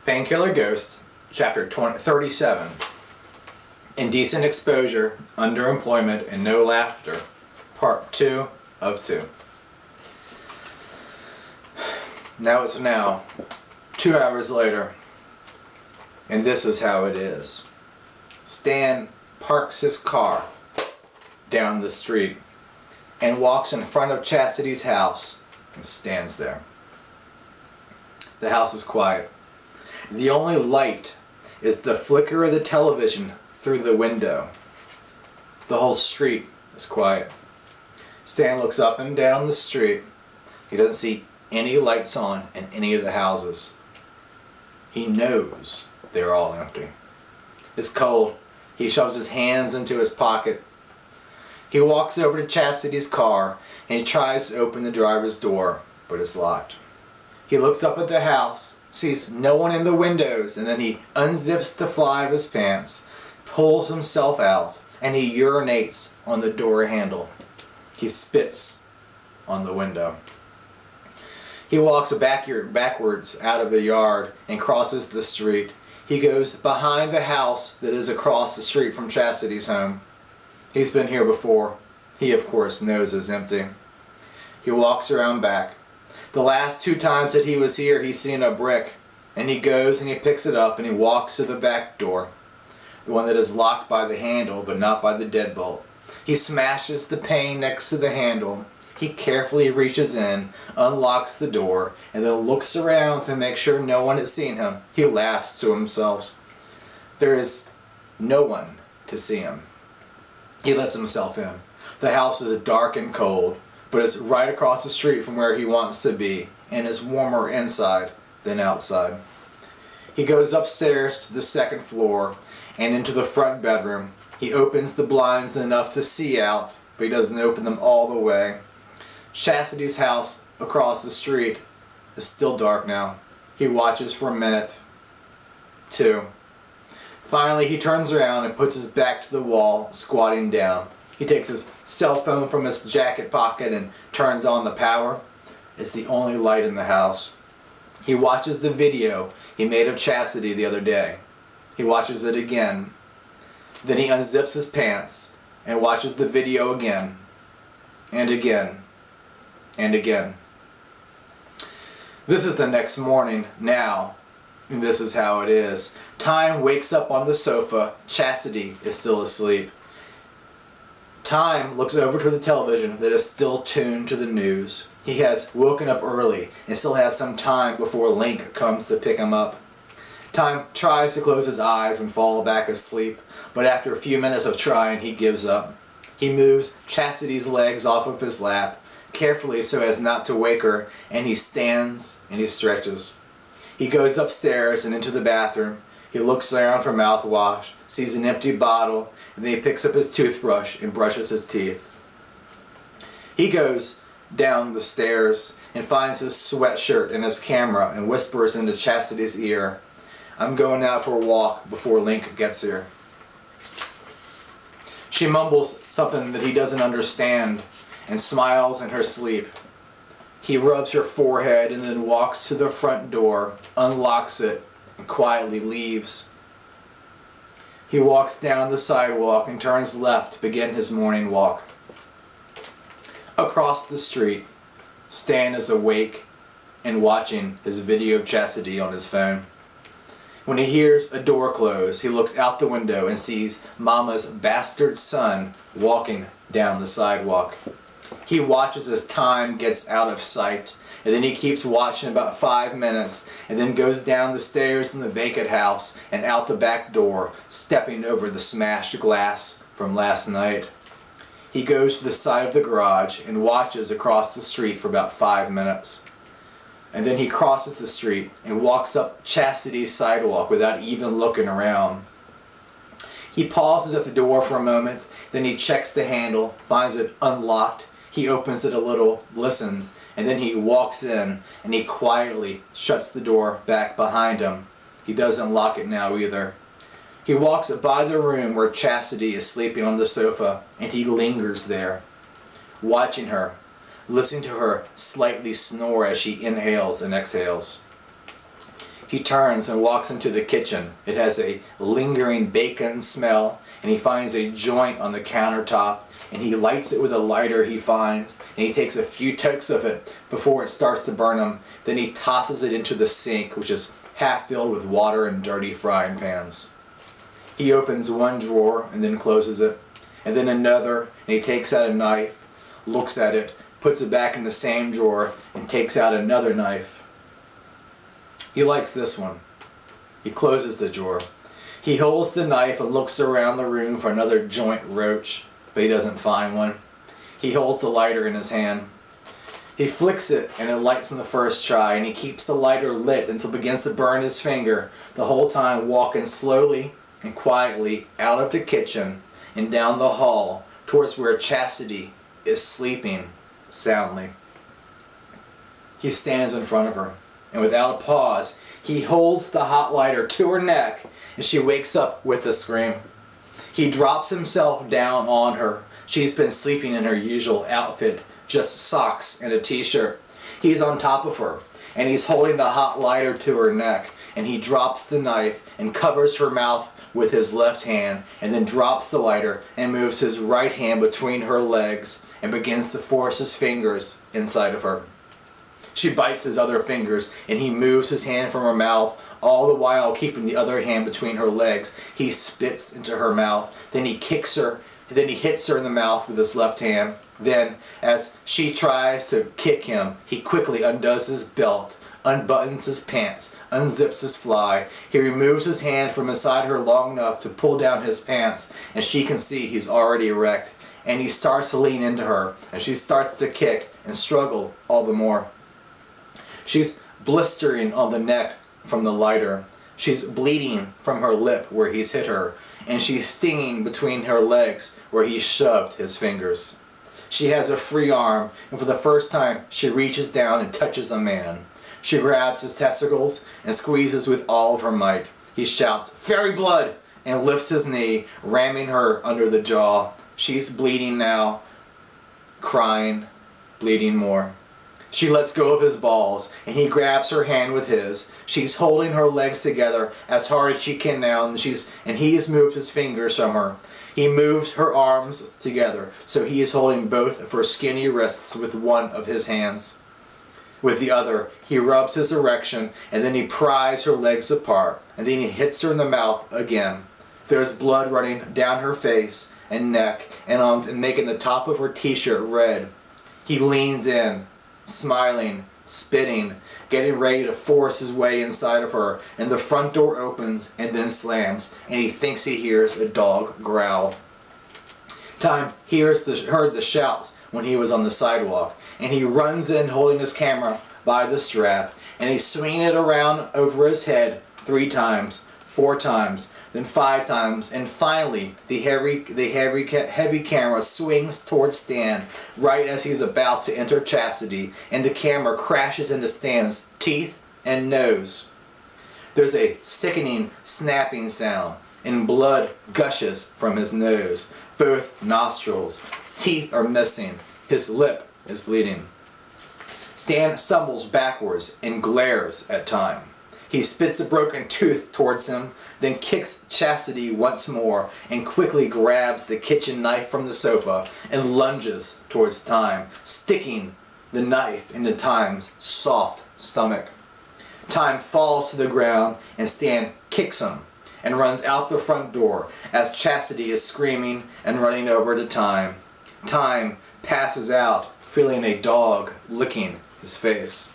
Painkiller Ghosts, Chapter 37, Indecent Exposure, Underemployment, and No Laughter, Part 2 of 2. Now it's 2 hours later, and this is how it is. Stan parks his car down the street and walks in front of Chastity's house and stands there. The house is quiet. The only light is the flicker of the television through the window. The whole street is quiet. Stan looks up and down the street. He doesn't see any lights on in any of the houses. He knows they're all empty. It's cold. He shoves his hands into his pocket. He walks over to Chastity's car and he tries to open the driver's door, but it's locked. He looks up at the house, sees no one in the windows, and then he unzips the fly of his pants, pulls himself out, and he urinates on the door handle. He spits on the window. He walks backwards out of the yard and crosses the street. He goes behind the house that is across the street from Chastity's home. He's been here before. He, of course, knows it's empty. He walks around back. The last 2 times that he was here, he's seen a brick, and he goes and he picks it up and he walks to the back door, the one that is locked by the handle but not by the deadbolt. He smashes the pane next to the handle. He carefully reaches in, unlocks the door, and then looks around to make sure no one has seen him. He laughs to himself. There is no one to see him. He lets himself in. The house is dark and cold, but it's right across the street from where he wants to be, and it's warmer inside than outside. He goes upstairs to the 2nd floor and into the front bedroom. He opens the blinds enough to see out, but he doesn't open them all the way. Chastity's house across the street is still dark now. He watches for a minute, 2. Finally, he turns around and puts his back to the wall, squatting down. He takes his cell phone from his jacket pocket and turns on the power. It's the only light in the house. He watches the video he made of Chastity the other day. He watches it again. Then he unzips his pants and watches the video again, and again, and again. This is the next morning now, and this is how it is. Time wakes up on the sofa. Chastity is still asleep. Time looks over to the television that is still tuned to the news. He has woken up early and still has some time before Link comes to pick him up. Time tries to close his eyes and fall back asleep, but after a few minutes of trying, he gives up. He moves Chastity's legs off of his lap, carefully so as not to wake her, and he stands and he stretches. He goes upstairs and into the bathroom. He looks around for mouthwash, sees an empty bottle, and then he picks up his toothbrush and brushes his teeth. He goes down the stairs and finds his sweatshirt and his camera and whispers into Chastity's ear, "I'm going out for a walk before Link gets here." She mumbles something that he doesn't understand and smiles in her sleep. He rubs her forehead and then walks to the front door, unlocks it, and quietly leaves. He walks down the sidewalk and turns left to begin his morning walk. Across the street, Stan is awake and watching his video of Chastity on his phone. When he hears a door close, he looks out the window and sees Mama's bastard son walking down the sidewalk. He watches as Time gets out of sight, and then he keeps watching about 5 minutes, and then goes down the stairs in the vacant house and out the back door, stepping over the smashed glass from last night. He goes to the side of the garage and watches across the street for about 5 minutes. And then he crosses the street and walks up Chastity's sidewalk without even looking around. He pauses at the door for a moment, then he checks the handle, finds it unlocked. He opens it a little, listens, and then he walks in and he quietly shuts the door back behind him. He doesn't lock it now either. He walks by the room where Chastity is sleeping on the sofa, and he lingers there, watching her, listening to her slightly snore as she inhales and exhales. He turns and walks into the kitchen. It has a lingering bacon smell, and he finds a joint on the countertop, and he lights it with a lighter he finds, and he takes a few tokes of it before it starts to burn him. Then he tosses it into the sink, which is half filled with water and dirty frying pans. He opens one drawer and then closes it, and then another, and he takes out a knife, looks at it, puts it back in the same drawer, and takes out another knife. He likes this one. He closes the drawer. He holds the knife and looks around the room for another joint roach, but he doesn't find one. He holds the lighter in his hand. He flicks it and it lights on the first try, and he keeps the lighter lit until it begins to burn his finger, the whole time walking slowly and quietly out of the kitchen and down the hall towards where Chastity is sleeping soundly. He stands in front of her, and without a pause, he holds the hot lighter to her neck, and she wakes up with a scream. He drops himself down on her. She's been sleeping in her usual outfit, just socks and a t-shirt. He's on top of her, and he's holding the hot lighter to her neck, and he drops the knife and covers her mouth with his left hand, and then drops the lighter and moves his right hand between her legs and begins to force his fingers inside of her. She bites his other fingers, and he moves his hand from her mouth, all the while keeping the other hand between her legs. He spits into her mouth, then he kicks her, then he hits her in the mouth with his left hand. Then, as she tries to kick him, he quickly undoes his belt, unbuttons his pants, unzips his fly. He removes his hand from inside her long enough to pull down his pants, and she can see he's already erect. And he starts to lean into her, and she starts to kick and struggle all the more. She's blistering on the neck from the lighter. She's bleeding from her lip where he's hit her, and she's stinging between her legs where he shoved his fingers. She has a free arm, and for the first time she reaches down and touches a man. She grabs his testicles and squeezes with all of her might. He shouts, "Fairy blood!" and lifts his knee, ramming her under the jaw. She's bleeding now, crying, bleeding more. She lets go of his balls, and he grabs her hand with his. She's holding her legs together as hard as she can now, and he has moved his fingers from her. He moves her arms together, so he is holding both of her skinny wrists with one of his hands. With the other, he rubs his erection, and then he pries her legs apart, and then he hits her in the mouth again. There's blood running down her face and neck, and making the top of her t-shirt red. He leans in, smiling, spitting, getting ready to force his way inside of her, and the front door opens and then slams, and he thinks he hears a dog growl. Time heard the shouts when he was on the sidewalk, and he runs in holding his camera by the strap, and he's swinging it around over his head 3 times, 4 times, then 5 times, and finally the heavy camera swings towards Stan right as he's about to enter Chastity, and the camera crashes into Stan's teeth and nose. There's a sickening snapping sound, and blood gushes from his nose, both nostrils. Teeth are missing. His lip is bleeding. Stan stumbles backwards and glares at Time. He spits a broken tooth towards him, then kicks Chastity once more, and quickly grabs the kitchen knife from the sofa and lunges towards Time, sticking the knife into Time's soft stomach. Time falls to the ground, and Stan kicks him and runs out the front door as Chastity is screaming and running over to Time. Time passes out, feeling a dog licking his face.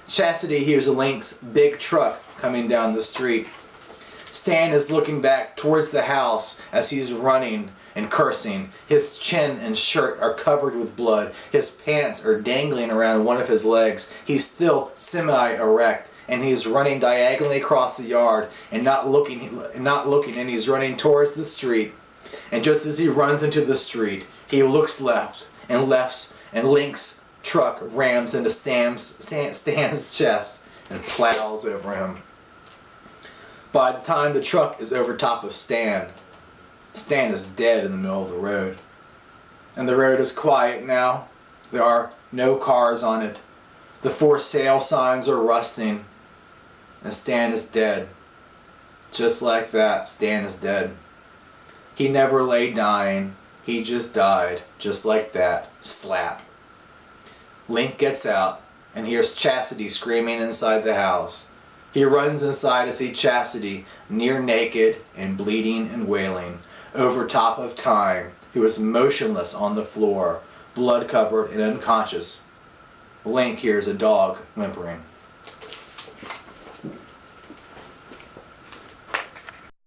Chastity hears Link's big truck coming down the street. Stan is looking back towards the house as he's running and cursing. His chin and shirt are covered with blood. His pants are dangling around one of his legs. He's still semi-erect, and he's running diagonally across the yard and not looking, and he's running towards the street. And just as he runs into the street, he looks left, and Link's truck rams into Stan's chest and plows over him. By the time the truck is over top of Stan is dead in the middle of the road. And the road is quiet now. There are no cars on it. The for sale signs are rusting. and Stan is dead. Just like that, Stan is dead. He never lay dying. He just died. Just like that. Slap. Link gets out and hears Chastity screaming inside the house. He runs inside to see Chastity near naked and bleeding and wailing over top of Time, who is motionless on the floor, blood covered and unconscious. Link hears a dog whimpering.